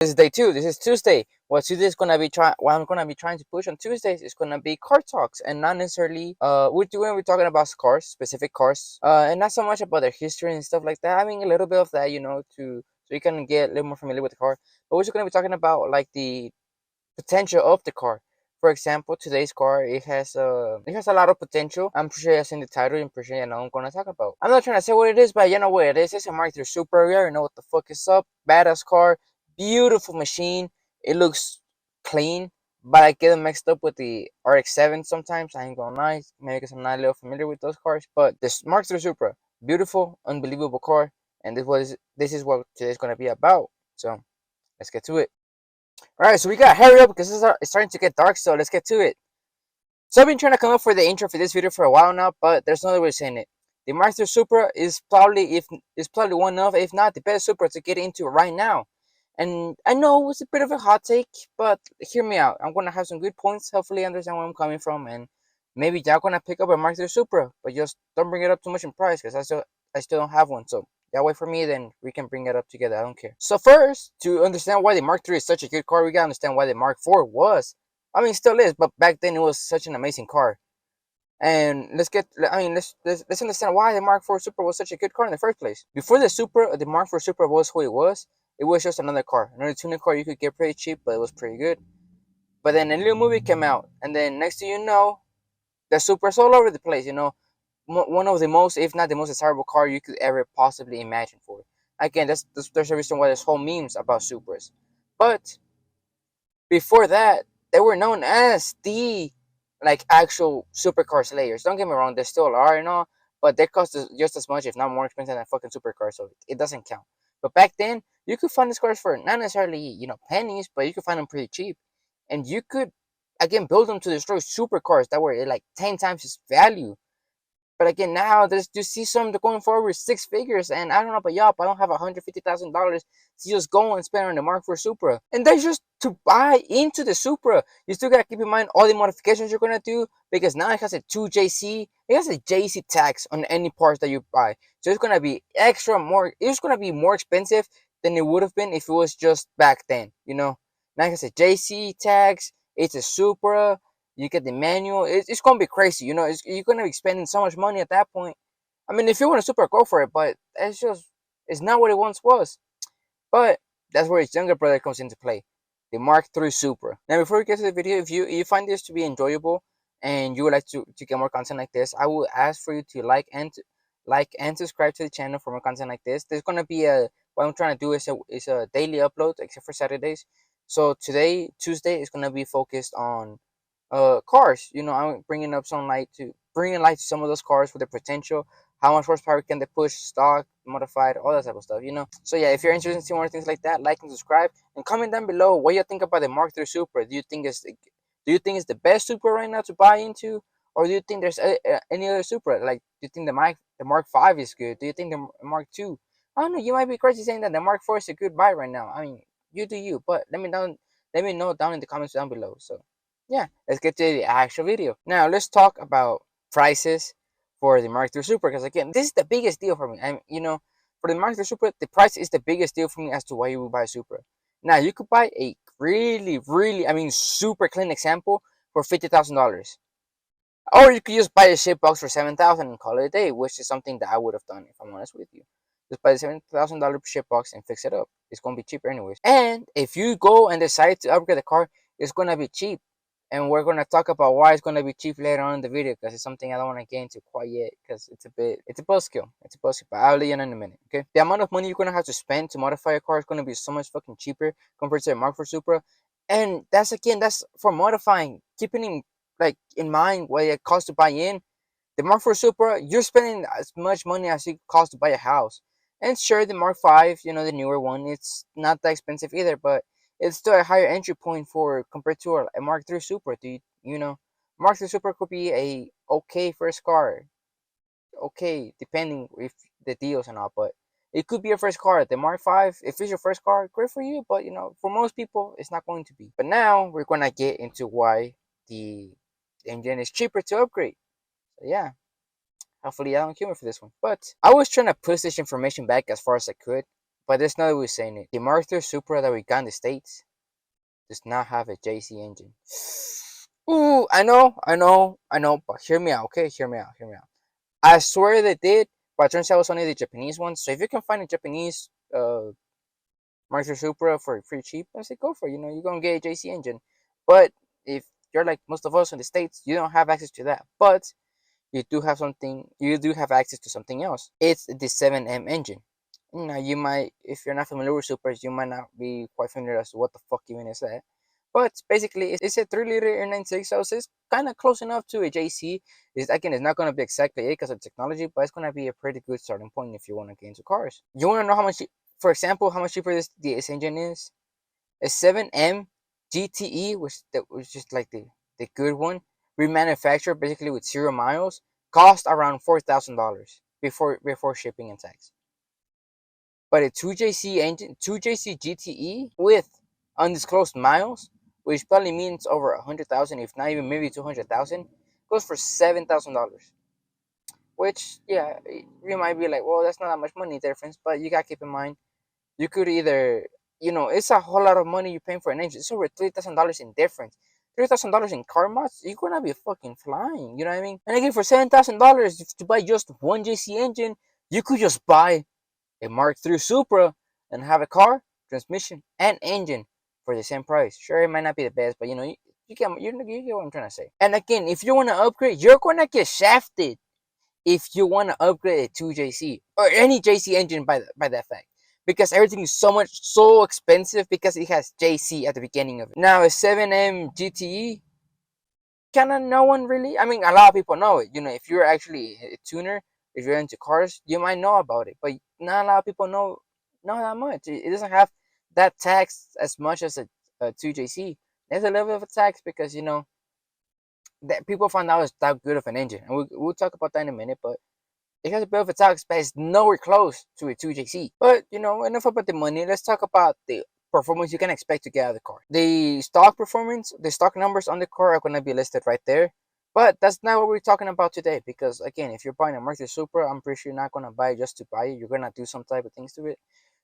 This is day 2. This is Tuesday. What I'm gonna be trying to push on Tuesdays is gonna be car talks, and not necessarily we're talking about cars, specific cars, and not so much about their history and stuff like that. I mean, a little bit of that, to so you can get a little more familiar with the car. But we're just gonna be talking about like the potential of the car. For example, today's car, it has a lot of potential. I'm pretty sure it's in the title. I'm pretty sure you know what I'm gonna talk about. I'm not trying to say what it is, but you know what it is. It's a Mark III Supra. We already know what the fuck is up. Badass car, beautiful machine. It looks clean, but I get it mixed up with the RX-7 sometimes. I ain't gonna lie, maybe because I'm not a little familiar with those cars. But this Mark III Supra, beautiful, unbelievable car, and this is what today's gonna be about. So let's get to it. All right, so we gotta hurry up because it's starting to get dark. So let's get to it. So I've been trying to come up with the intro for this video for a while now, but there's no other way of saying it. The Master Supra is probably one of, if not the best Supra to get into right now. And I know it's a bit of a hot take, but hear me out. I'm gonna have some good points. Hopefully, understand where I'm coming from, and maybe y'all gonna pick up a Master Supra, but just don't bring it up too much in price, because I still don't have one. So that way for me, then we can bring it up together. I don't care. So first, to understand why the Mark III is such a good car, we gotta understand why the Mark IV was. I mean, still is, but back then it was such an amazing car. And let's understand why the Mark IV Supra was such a good car in the first place. Before the Supra, the Mark IV Supra was who it was. It was just another car, another tuning car you could get pretty cheap, but it was pretty good. But then a little movie came out, and then next thing you know, the Supra's all over the place. One of the most, if not the most desirable car you could ever possibly imagine for. Again, there's a reason why there's whole memes about Supras. But before that, they were known as the like actual supercar slayers. Don't get me wrong, they still are and all, but they cost just as much, if not more expensive than fucking supercars, so it doesn't count. But back then, you could find these cars for not necessarily pennies, but you could find them pretty cheap, and you could again build them to destroy supercars that were like 10 times its value. But again, now there's you see some going forward 6 figures, and I don't know about y'all, but I don't have $150,000 to just go and spend on the Mark IV Supra. And that's just to buy into the Supra. You still gotta keep in mind all the modifications you're gonna do, because now it has a 2JC, it has a JC tax on any parts that you buy. So it's gonna be it's gonna be more expensive than it would have been if it was just back then. Now it has a JC tax. It's a Supra. You get the manual. It's gonna be crazy. You're gonna be spending so much money at that point. I mean, if you want a Supra, go for it. But it's not what it once was. But that's where its younger brother comes into play, the Mark III Supra. Now, before we get to the video, if you find this to be enjoyable and you would like to get more content like this, I will ask for you to like and subscribe to the channel for more content like this. There's gonna be what I'm trying to do is a daily upload, except for Saturdays. So today, Tuesday, is gonna be focused on cars. I'm bringing light to some of those cars with the potential. How much horsepower can they push, stock, modified, all that type of stuff. So yeah, if you're interested in seeing more things like that, like and subscribe, and comment down below what you think about the Mark III Supra. Do you think it's the best Supra right now to buy into, or do you think there's any other Supra? Like, do you think the Mark V is good? Do you think the Mark II? I don't know. You might be crazy saying that the Mark IV is a good buy right now. I mean, you do you, but let me know down in the comments down below. So yeah, let's get to the actual video. Now, let's talk about prices for the Mark III Super, because again, this is the biggest deal for me. For the Mark III Super, the price is the biggest deal for me as to why you would buy a Super. Now, you could buy a really, really, super clean example for $50,000. Or you could just buy a shit box for $7,000 and call it a day, which is something that I would have done if I'm honest with you. Just buy the $7,000 shit box and fix it up. It's gonna be cheaper anyways. And if you go and decide to upgrade the car, it's gonna be cheap. And we're gonna talk about why it's gonna be cheap later on in the video, because it's something I don't want to get into quite yet, because it's a buzzkill. It's a buzzkill, but I'll let you know in a minute. Okay, the amount of money you're gonna have to spend to modify a car is gonna be so much fucking cheaper compared to the Mark IV Supra. And that's for modifying, keeping in mind what it costs to buy in. The Mark IV Supra, you're spending as much money as it costs to buy a house. And sure, the Mark V, the newer one, it's not that expensive either, but it's still a higher entry point for compared to a Mark III Supra. Mark III Supra could be a okay first car, okay, depending if the deals and all, but it could be your first car. The Mark V, if it's your first car, great for you, but for most people, it's not going to be. But now we're gonna get into why the engine is cheaper to upgrade. So yeah, hopefully I don't kill me for this one. But I was trying to push this information back as far as I could. But there's no way of saying it. The Mark III Supra that we got in the States does not have a JC engine. Ooh, I know, but hear me out, okay? Hear me out. I swear they did, but it turns out it was only the Japanese one. So if you can find a Japanese Mark III Supra for pretty cheap, I say go for it. You're gonna get a JC engine. But if you're like most of us in the States, you don't have access to that. But you do have access to something else. It's the 7M engine. Now you might, if you're not familiar with supers, you might not be quite familiar as to what the fuck even is that. But basically, it's a 3 liter inline six, so it's kind of close enough to a JC. It's not going to be exactly it because of technology, but it's going to be a pretty good starting point if you want to get into cars. You want to know how much, for example, how much cheaper this engine is? A 7M GTE, which is like the good one, remanufactured basically with 0 miles, cost around $4,000 before shipping and tax. But a 2JC engine, 2JC GTE with undisclosed miles, which probably means over 100,000, if not even maybe 200,000, goes for $7,000. Which, yeah, you might be like, well, that's not that much money difference, but you gotta keep in mind you could either, it's a whole lot of money you're paying for an engine. It's over $3,000 in difference. $3,000 in car mods, you're gonna be fucking flying. You know what I mean? And again, for $7,000 to buy just one JC engine, you could just buy a Mark III Supra and have a car, transmission, and engine for the same price. Sure, it might not be the best, but you get what I'm trying to say. And again, if you want to upgrade, you're gonna get shafted if you want to upgrade it to JC or any JC engine by that fact, because everything is so expensive because it has JC at the beginning of it. Now a 7M GTE, kind of no one really. I mean, a lot of people know it. If you're actually a tuner, if you're into cars, you might know about it, but not a lot of people know that much. It doesn't have that tax as much as a 2JC. There's a little bit of a tax because that people find out it's that good of an engine, and we'll talk about that in a minute, but it has a bit of a tax, but it's nowhere close to a 2JC. But, enough about the money. Let's talk about the performance you can expect to get out of the car. The stock performance, the stock numbers on the car are going to be listed right there. But that's not what we're talking about today. Because, again, if you're buying a Mercedes Supra, I'm pretty sure you're not going to buy it just to buy it. You're going to do some type of things to it.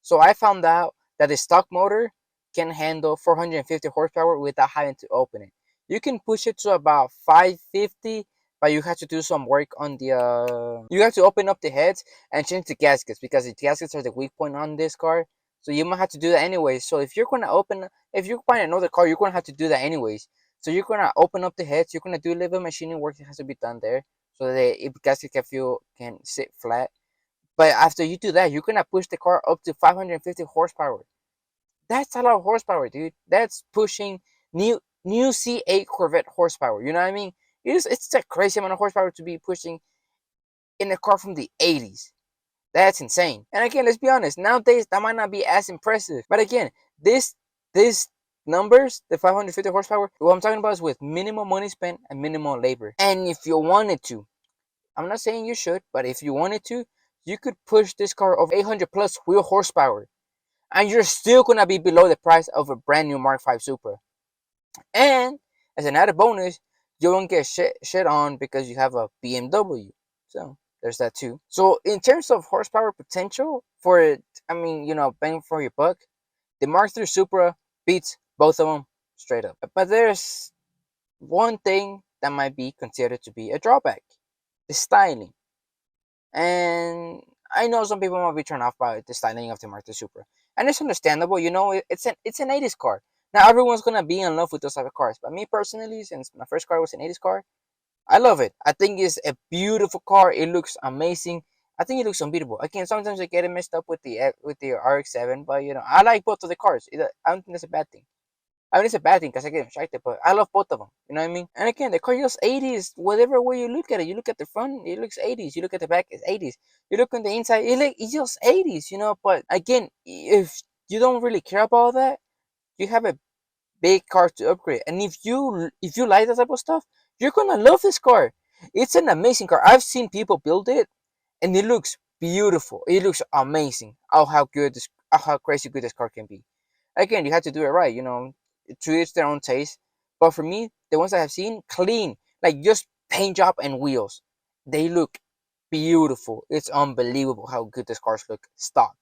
So I found out that the stock motor can handle 450 horsepower without having to open it. You can push it to about 550, but you have to do some work on the you have to open up the heads and change the gaskets because the gaskets are the weak point on this car, so you might have to do that anyway. So if you're buying another car, you're gonna have to do that anyways. So you're gonna open up the heads, you're gonna do a little bit of machining work that has to be done there so that the gasket can sit flat. But after you do that, you're gonna push the car up to 550 horsepower. That's a lot of horsepower, dude. That's pushing new C8 Corvette horsepower. You know what I mean? It's a crazy amount of horsepower to be pushing in a car from the 80s. That's insane. And again, let's be honest. Nowadays, that might not be as impressive. But again, this numbers, the 550 horsepower, what I'm talking about is with minimal money spent and minimal labor. And if you wanted to, I'm not saying you should, but if you wanted to, you could push this car over 800 plus wheel horsepower, and you're still gonna be below the price of a brand new Mark V Supra. And as an added bonus, you won't get shit on because you have a BMW. So there's that too. So in terms of horsepower potential for it, I mean, bang for your buck, the Mark III Supra beats both of them straight up. But there's one thing that might be considered to be a drawback: the styling. And I know some people might be turned off by the styling of the Mark II Supra, and it's understandable. It's an 80s car. Now everyone's gonna be in love with those type of cars, but me personally, since my first car was an 80s car, I love it. I think it's a beautiful car. It looks amazing. I think it looks unbeatable. Again, sometimes I get it messed up with the RX-7, but I like both of the cars. I don't think that's a bad thing. I mean, it's a bad thing because I get distracted, but I love both of them. You know what I mean? And again, the car looks 80s. Whatever way you look at it, you look at the front, it looks 80s. You look at the back, it's 80s. You look on the inside, it's just 80s. But again, if you don't really care about that, you have a big car to upgrade. And if you like that type of stuff, you're gonna love this car. It's an amazing car. I've seen people build it, and it looks beautiful. It looks amazing. How crazy good this car can be. Again, you have to do it right. To each their own taste. But for me, the ones I have seen, clean, like just paint job and wheels, they look beautiful. It's unbelievable how good these cars look stock.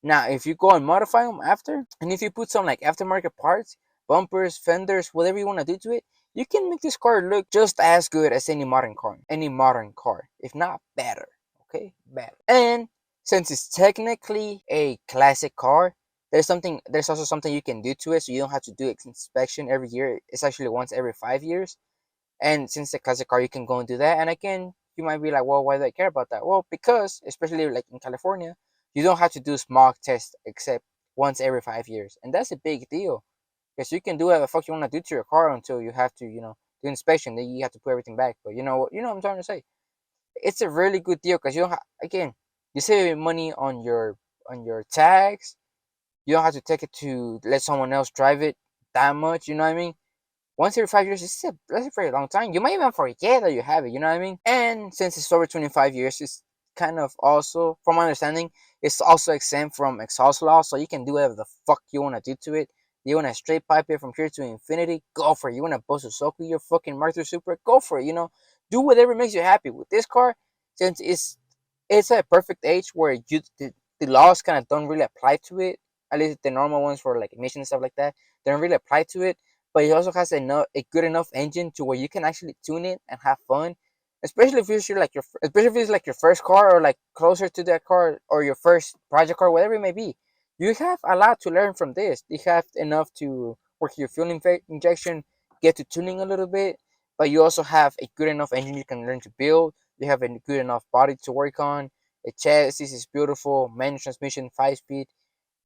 Now, if you go and modify them after, and if you put some like aftermarket parts, bumpers, fenders, whatever you want to do to it, you can make this car look just as good as any modern car, if not better. Okay, better. And since it's technically a classic car, there's also something you can do to it, so you don't have to do inspection every year. It's actually once every 5 years. And since the classic car, you can go and do that. And again, you might be like, well, why do I care about that? Well, because especially like in California, you don't have to do smog tests except once every 5 years, and that's a big deal because you can do whatever the fuck you want to do to your car until you have to, do inspection. Then you have to put everything back. But you know what I'm trying to say. It's a really good deal because you don't again, you save money on your tax. You don't have to take it to let someone else drive it that much. You know what I mean? Once every 5 years, that's a very long time. You might even forget that you have it, you know what I mean? And since it's over 25 years, it's kind of also, from my understanding, it's also exempt from exhaust law, so you can do whatever the fuck you want to do to it. You want to straight pipe it from here to infinity? Go for it. You want to bust a soak with your fucking Martha Supra? Go for it, Do whatever makes you happy. With this car, since it's at a perfect age where the laws kind of don't really apply to it, at least the normal ones for like emission and stuff like that, they don't really apply to it, but it also has a good enough engine to where you can actually tune it and have fun. Especially if it's like your first car or like closer to that car or your first project car, whatever it may be. You have a lot to learn from this. You have enough to work your fuel injection, get to tuning a little bit, but you also have a good enough engine you can learn to build. You have a good enough body to work on. The chassis is beautiful, manual transmission, 5 speed.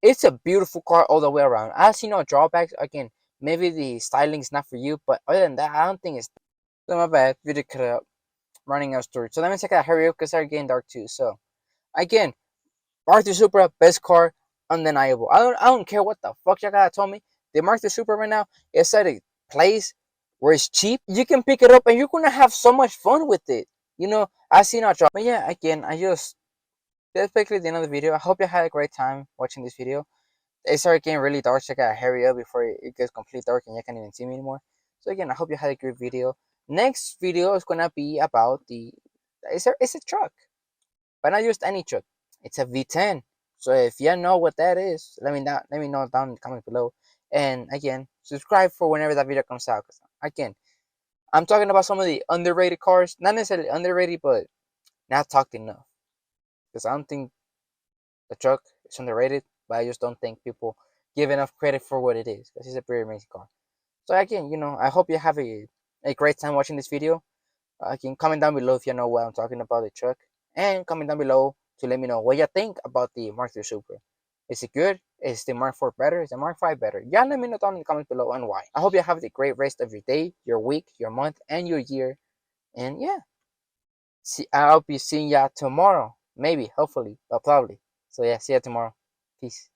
It's a beautiful car all the way around. I see no drawbacks. Again, maybe the styling is not for you, but other than that, I don't think it's. So my bad. Video cut up. Running out of storage. So let me check out hurry up because they're getting dark too. So again, Mark II Supra, best car, undeniable. I don't care what the fuck y'all gotta tell me. The Mark II Supra right now is at a place where it's cheap. You can pick it up and you're gonna have so much fun with it. I see no drop. But yeah, again, that's basically the end of the video. I hope you had a great time watching this video. It started getting really dark, so I gotta hurry up before it gets completely dark and you can't even see me anymore. So again, I hope you had a good video. Next video is gonna be about it's a truck, but not just any truck. It's a V10. So if you know what that is, let me know down in the comments below. And again, subscribe for whenever that video comes out. 'Cause again, I'm talking about some of the underrated cars, not necessarily underrated, but not talked enough. Because I don't think the truck is underrated, but I just don't think people give enough credit for what it is. Because it's a pretty amazing car. So again, I hope you have a great time watching this video. Again, comment down below if you know what I'm talking about the truck, and comment down below to let me know what you think about the Mark III Supra. Is it good? Is the Mark IV better? Is the Mark V better? Yeah, let me know down in the comments below and why. I hope you have a great rest of your day, your week, your month, and your year. And yeah, I'll be seeing ya tomorrow. Maybe, hopefully, but probably. So yeah, see ya tomorrow. Peace.